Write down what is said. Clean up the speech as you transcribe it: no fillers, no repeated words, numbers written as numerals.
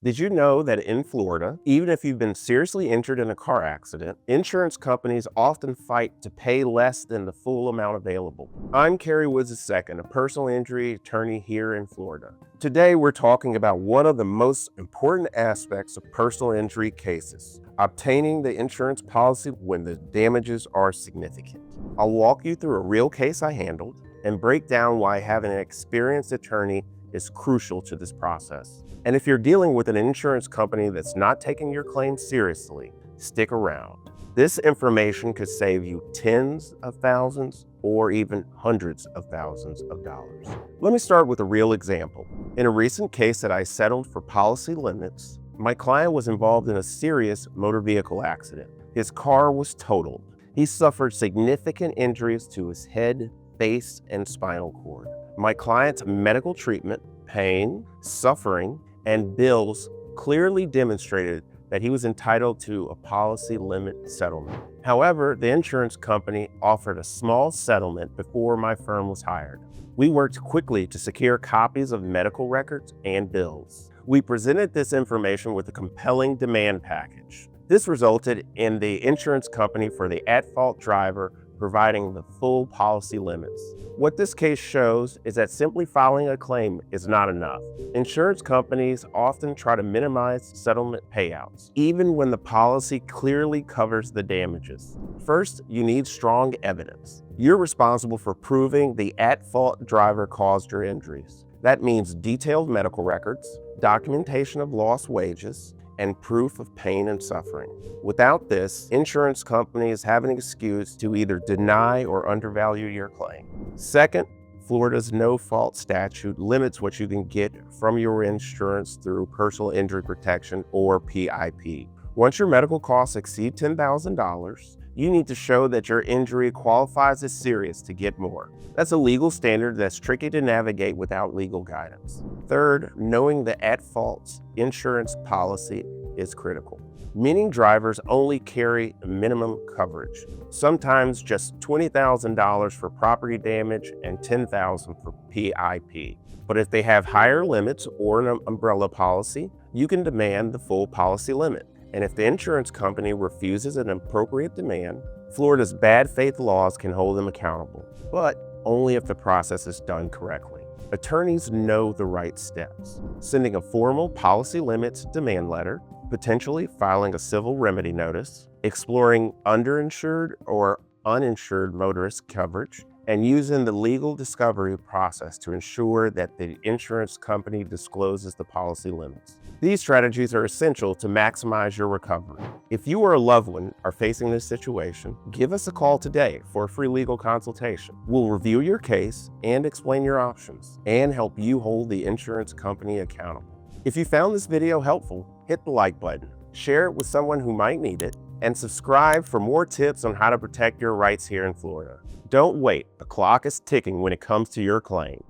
Did you know that in Florida, even if you've been seriously injured in a car accident, insurance companies often fight to pay less than the full amount available? I'm Cary Woods II, a personal injury attorney here in Florida. Today, we're talking about one of the most important aspects of personal injury cases: obtaining the insurance policy when the damages are significant. I'll walk you through a real case I handled and break down why having an experienced attorney is crucial to this process. And if you're dealing with an insurance company that's not taking your claim seriously, stick around. This information could save you tens of thousands or even hundreds of thousands of dollars. Let me start with a real example. In a recent case that I settled for policy limits, my client was involved in a serious motor vehicle accident. His car was totaled. He suffered significant injuries to his head, face, and spinal cord. My client's medical treatment, pain, suffering, and bills clearly demonstrated that he was entitled to a policy limit settlement. However, the insurance company offered a small settlement before my firm was hired. We worked quickly to secure copies of medical records and bills. We presented this information with a compelling demand package. This resulted in the insurance company for the at-fault driver providing the full policy limits. What this case shows is that simply filing a claim is not enough. Insurance companies often try to minimize settlement payouts, even when the policy clearly covers the damages. First, you need strong evidence. You're responsible for proving the at-fault driver caused your injuries. That means detailed medical records, documentation of lost wages, and proof of pain and suffering. Without this, insurance companies have an excuse to either deny or undervalue your claim. Second, Florida's no-fault statute limits what you can get from your insurance through personal injury protection, or PIP. Once your medical costs exceed $10,000, you need to show that your injury qualifies as serious to get more. That's a legal standard that's tricky to navigate without legal guidance. Third, knowing the at-fault insurance policy is critical. Many drivers only carry minimum coverage, sometimes just $20,000 for property damage and $10,000 for PIP. But if they have higher limits or an umbrella policy, you can demand the full policy limit. And if the insurance company refuses an appropriate demand, Florida's bad faith laws can hold them accountable, but only if the process is done correctly. Attorneys know the right steps: sending a formal policy limits demand letter, potentially filing a civil remedy notice, exploring underinsured or uninsured motorist coverage, and using the legal discovery process to ensure that the insurance company discloses the policy limits. These strategies are essential to maximize your recovery. If you or a loved one are facing this situation, give us a call today for a free legal consultation. We'll review your case and explain your options and help you hold the insurance company accountable. If you found this video helpful, hit the like button, share it with someone who might need it, and subscribe for more tips on how to protect your rights here in Florida. Don't wait, the clock is ticking when it comes to your claim.